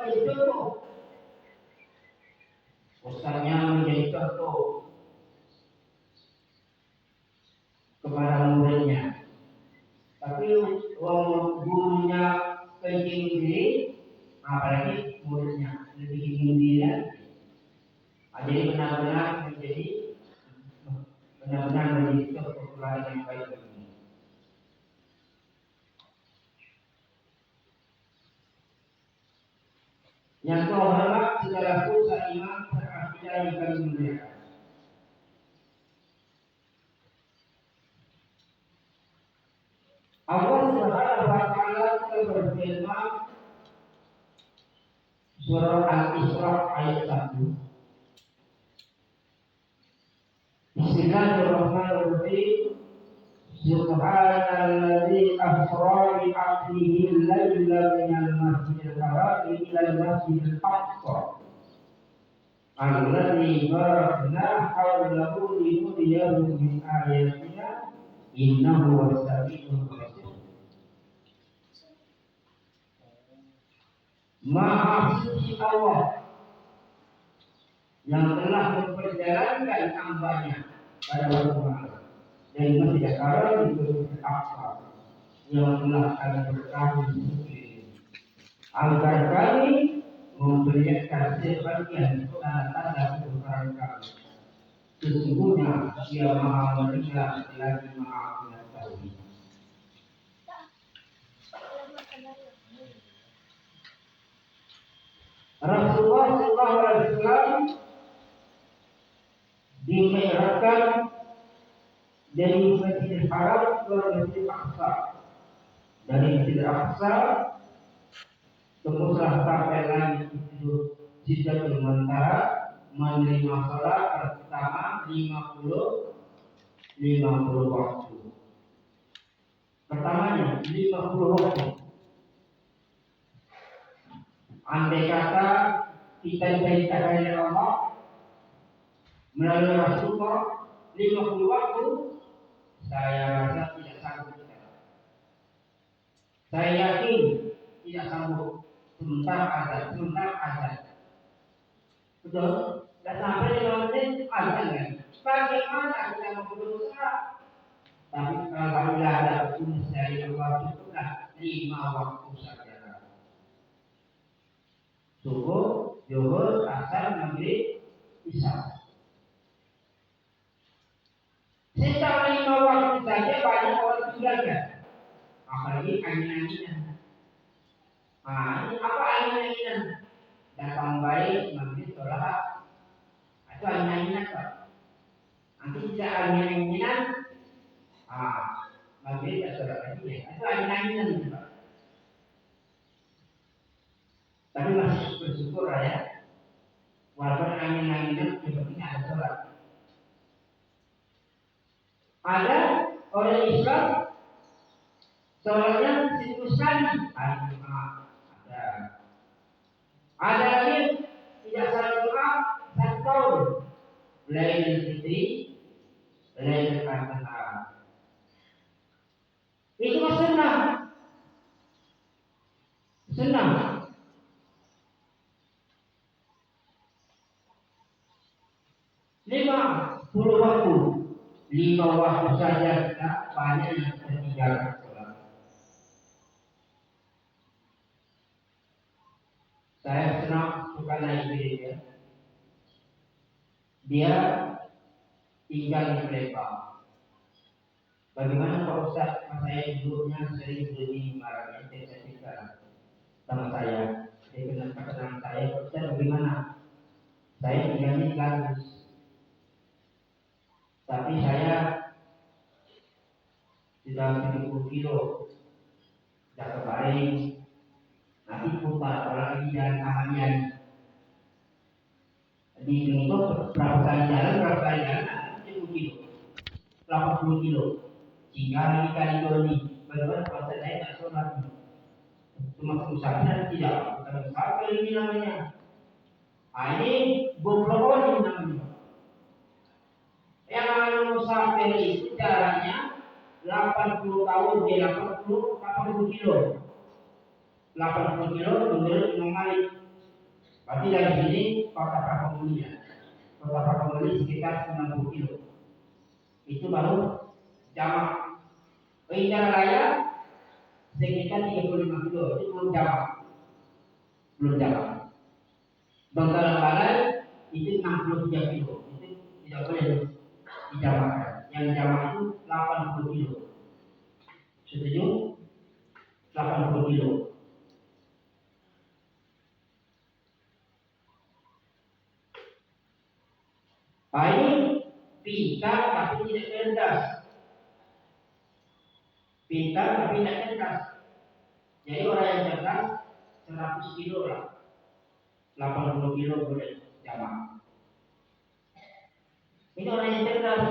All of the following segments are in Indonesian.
menjadi contoh. Ustaznya menjadi contoh kepada muridnya. Tapi gurunya kencing diri, apalagi muridnya lebih ingin diri. Jadi benar-benar menjadi contoh teladan yang baik ini. Yang terhormat saudaraku seiman serakidah yang kami muliakan. Allah Subhanahu wa taala telah berfirman surah Al-Isra ayat 1. Bismillahirrahmanirrahim. Subhanalladzi asra bi 'abdihi al-laila minal masjidil haram ilal masjidil aqsa alladzi barakna hawlahu linuriyahu min ayatina innahu was-sami'ul basir. Maha suci Allah yang telah memperjalankan hambanya pada waktu malam dari Masjidil Haram ke Masjidil Aqsa yang telah kami berkahi agar kami memperlihatkan sebagian tanda-tanda kebesaran kami. Sesungguhnya Dia Maha Mendengar lagi Maha Mengetahui. Rasulullah SAW dimi'rajkan dari Masjidil Haram ke Masjidil Aqsa. Dari Masjidil Aqsa tembuslah sampai langit itu Sidratul Muntaha, menerima salat pertama 50 waktu. Pertamanya 50 waktu. Andai kata kita diperintahkan oleh Allah melalui Rasulullah 50 waktu, saya rasa tidak sanggup kita. Saya yakin tidak sanggup sebentar azan. Betul? Dan sampai 5 menit azan kan? Bagaimana kita mau berusaha? Tapi kalau ada unsur dari Allah cukuplah 5 waktu saja. Subuh, zuhur, asar, maghrib, isya. Setelah 5 waktu saja banyak orang tinggalkan. Apalagi angin-anginan. Ini apa angin-anginan? Datang baik, maghrib, sholat. Itu angin-anginan Pak. Nanti tidak angin-anginan, maghrib, sholat lagi ya. Itu angin-anginan Pak. Tapi masih bersyukur ya. Walaupun angin-anginan sepertinya ada sholat. Ada orang Islam sholatnya situs sekali hari Jumat ada. Ada lagi tidak salat Jumat 1 tahun. Lailatul Fitri, Lailatul Adha. Itu senang. 50 waktu. 5 waktu saja kita banyak yang tertinggalkan sholat. Saya senang suka naik gereja. Dia tinggal di Palembang. Bagaimana Pak Ustaz? Saya dulunya sering beli barang cerita sama saya. Dia kenal perkenalan saya. Pak Ustaz bagaimana? Saya tinggalnya di Gandus. Tapi saya sudah 70 kilo sudah kebaring, nanti putar apalagi jalan Ahmadian di sini itu berapa kali jalan 70 kilo 80 kilo sehingga kali Doni bagaimana kalau saya tak sholat cuma usahanya tidak bukan usaha ini namanya ini goblok namanya. Yang musafir itu jaraknya 80 tahun dia 80 kilo. 80 kilo menurut nomor Berarti dari sini kota Pramudia, kota Pramudia sekitar 90 kilo. Itu baru jamak. Indah Raya sekitar 35 kilo, itu belum jamak. Belum jamak. Bangkalan Balai itu 63 kilo, itu tidak boleh dijamakkan. Yang jamak itu 80 kilo. Setuju? 80 kilo. Ini pintar tapi tidak cerdas. Pintar tapi tidak cerdas. Jadi orang yang cerdas 100 kilo lah. 80 kilo boleh jamak. Ini orang yang cerdas.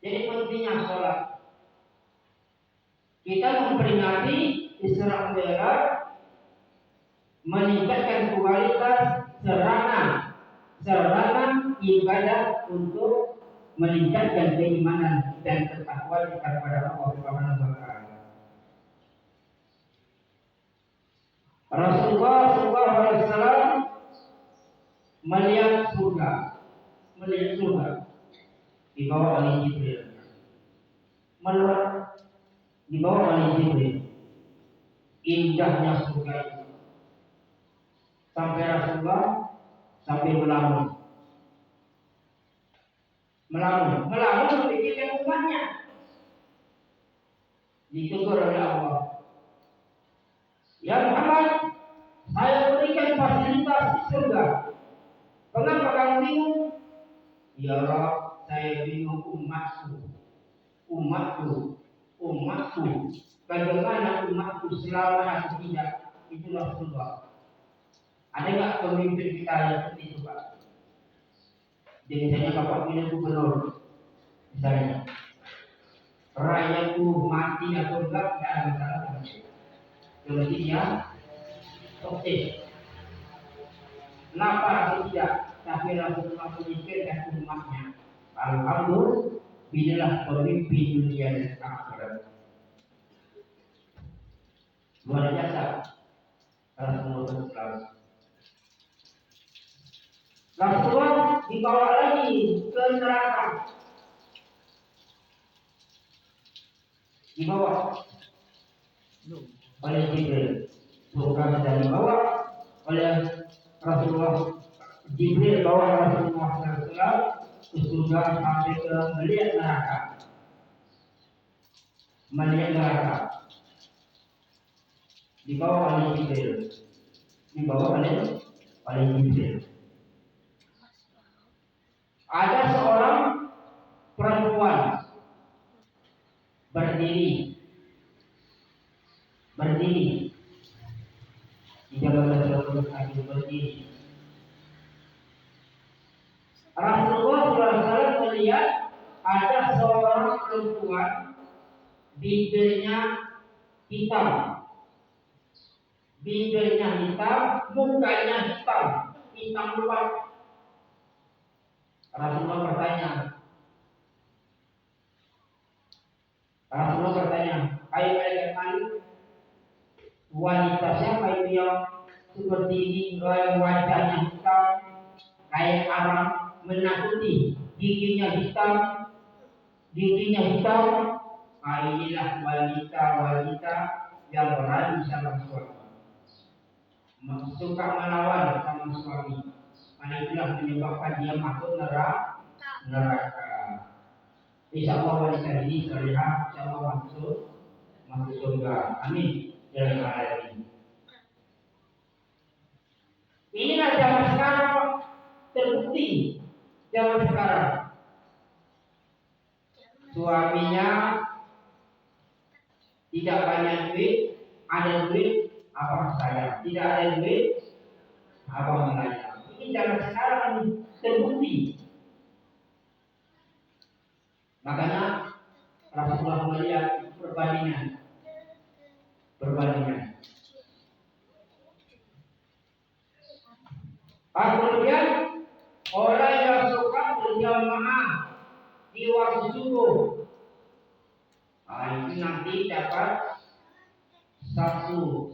Jadi pentingnya sholat. Kita memperingati Isra Mi'raj, meningkatkan kualitas sarana ibadah untuk meningkatkan keimanan dan ketakwaan kita kepada Allah Subhanahu wa taala. Rasulullah SAW melihat surga dibawa oleh Jibril. Dibawa oleh Jibril. Indahnya surga itu. Sampai Rasulullah melamun memikirkan umatnya. Ditegur oleh Allah. Ya Muhammad, saya berikan fasilitas di surga. Kenapa kamu bingung? Ya Rabb, saya bingung umatku. Bagaimana umatku selamat atau tidak? Itulah Rasulullah. Ada nggak pemimpin kita yang seperti itu, Pak? Jadi misalnya Bapak punya gubernur, misalnya rakyatku mati atau enggak, tidak ada masalah dengan itu. Jadi dia sukses. Kenapa atau tidak? Tapi Rasulullah memikirkan umatnya. Alhamdulillah, inilah pemimpin dunia dan akhirat. Luar biasa. Rasulullah dibawa lagi ke neraka. Dibawa oleh Jibril. Surga sudah dibawa oleh Rasulullah. Jibril bawa Rasulullah SAW ke surga sampai ke melihat neraka. Dibawa oleh Jibril. Ada seorang perempuan berdiri di dalam Rasulullah berdiri. Rasulullah SAW melihat ada seorang perempuan bibirnya hitam, mukanya hitam lebat. Rasulullah bertanya, hai malaikat Malik, wanita siapa itu yang seperti ini, wajahnya hitam, kayak Arab, menakuti, giginya hitam. Inilah wanita yang berani sama suami, suka melawan sama suami. Itulah menyebabkan dia masuk neraka. Insyaallah wanita ini salihah, insyaallah masuk surga. Amin. Dalam hal ini. Inilah zaman sekarang terbukti. Zaman sekarang suaminya tidak banyak duit, ada duit apa saya, tidak ada duit apa saya. Ini zaman sekarang terbukti. Makanya Rasulullah melihat perbandingan. Kemudian orang yang suka berjamaah di waktu subuh, itu nanti dapat 1.000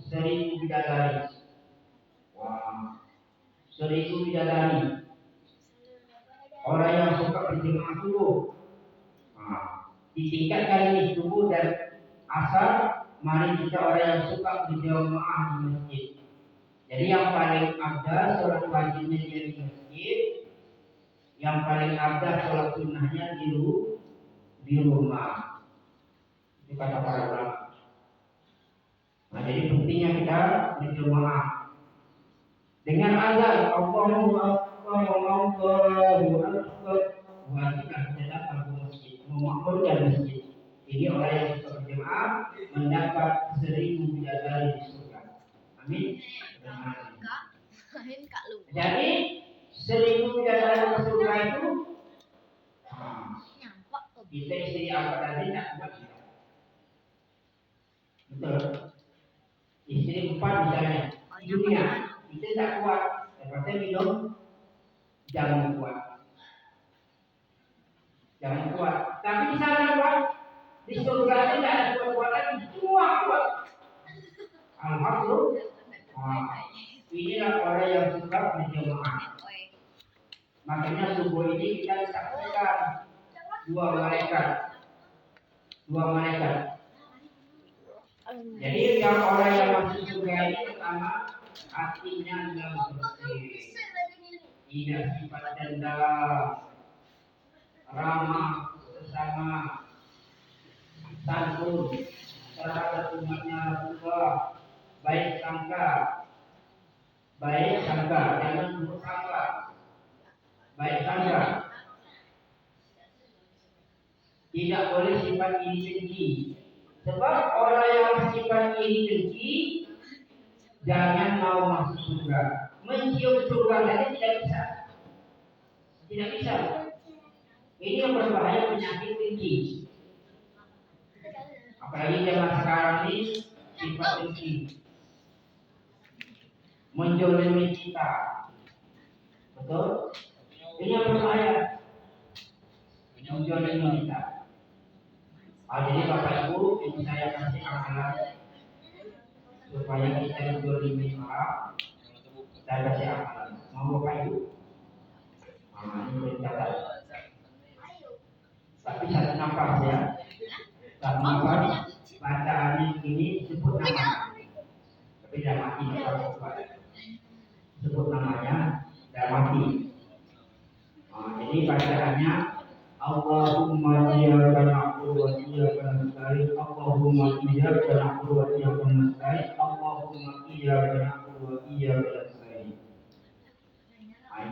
bidadari. Wah, seribu bidadari. Orang yang suka berjemaah subuh. Ditingkatkan ini subuh dan asar. Mari kita orang yang suka berjemaah di masjid. Jadi yang paling abdal sholat wajibnya dia di masjid. Yang paling abdal sholat sunnahnya di rumah. Itu kata para ulama. Nah, jadi pentingnya kita berjemaah. Dengan azan Allahu Akbar, Allahu Akbar, wajiblah kita datang ke masjid, memakmurkan masjid. Ini orang yang suka berjemaah mendapat 1000 bidadari di surga. Amin. Jadi 1000 bidadari di surga itu kita istri apa tadi tak kuat. Betul. Istri 4 misalnya dunia itu tak kuat, terpaksa minum jangan kuat. Tapi di sana kuat, di surga itu tidak ada kuat-kuatan, semua kuat. Alhamdulillah. Inilah orang yang suka berjemaah. Makanya subuh ini kita saksikan dua malaikat. Jadi yang orang yang masuk surga ini pertama hatinya yang bersih, tidak sifat dendam, ramah sesama, santun terhadap umatnya Rasulullah, baik sangka, jangan buruk sangka, baik sangka. Tidak boleh sifat iri dengki. Sebab orang yang sifat iri dengki jangan mau masuk surga. Mencium surga saja tidak bisa. Ini yang berbahaya, penyakit dengki. Apalagi zaman sekarang ini sifat dengki, menjolimi kita. Betul? Ini yang berbahaya, menjolimi kita. Jadi Bapak Ibu, ini saya kasih amalan supaya kita menjolimi orang. Saya kasih amalan. Mau Bapak Ibu? Ini bercatat. Tapi satu nafas ya. Satu nafas. Bacaan ini sebut nama. Tapi dah mati. Sebut namanya dah mati. Jadi bacaannya Allahumma iyyaka na'budu wa iyyaka nasta'in. Allahumma iyyaka na'budu wa iyyaka nasta'in. Allahumma iyyaka na'budu wa iyyaka nasta'in.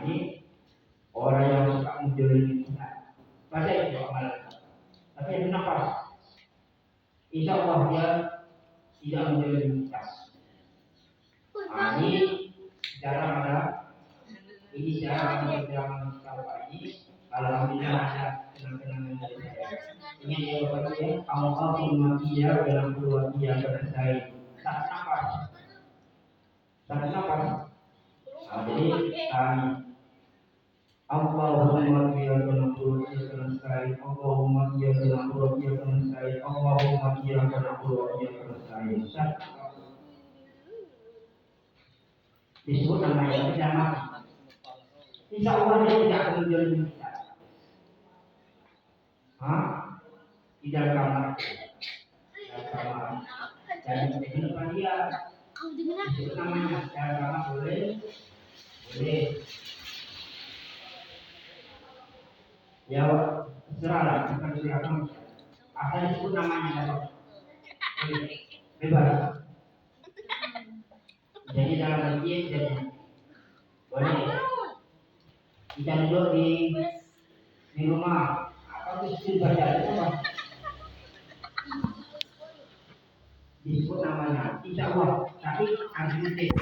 Ini orang yang suka menjolimi kita. Baca itu amalan. Tapi ada nafas. Insya Allah dia tidak menjolimi kita. Ini jarang ada. Ini jarang ada kita ini. Alhamdulillah ada kenang-kenangan dari saya. Ini yang berikutnya Allahumma iyyaka na'budu wa iyyaka nasta'in. Tarik nafas. Jadi kami Allahumma iyyaka na'budu wa iyyaka nasta'in. Allahumma iyyaka na'budu wa iyyaka nasta'in. Allahumma iyyaka na'budu wa iyyaka nasta'in. Disebut namanya tidak mati. Insya Allah dia tidak akan menjolimi kita. Di dalam kamar. Dan di depan dia. Disebut namanya dalam kamar boleh. Ya, serahlah, bukan silakan. Asal disebut namanya, bebas. Jadi dalam masjid jadi boleh. Kita duduk di rumah atau di baca itu disebut namanya. Insya Allah, tapi argumentatif.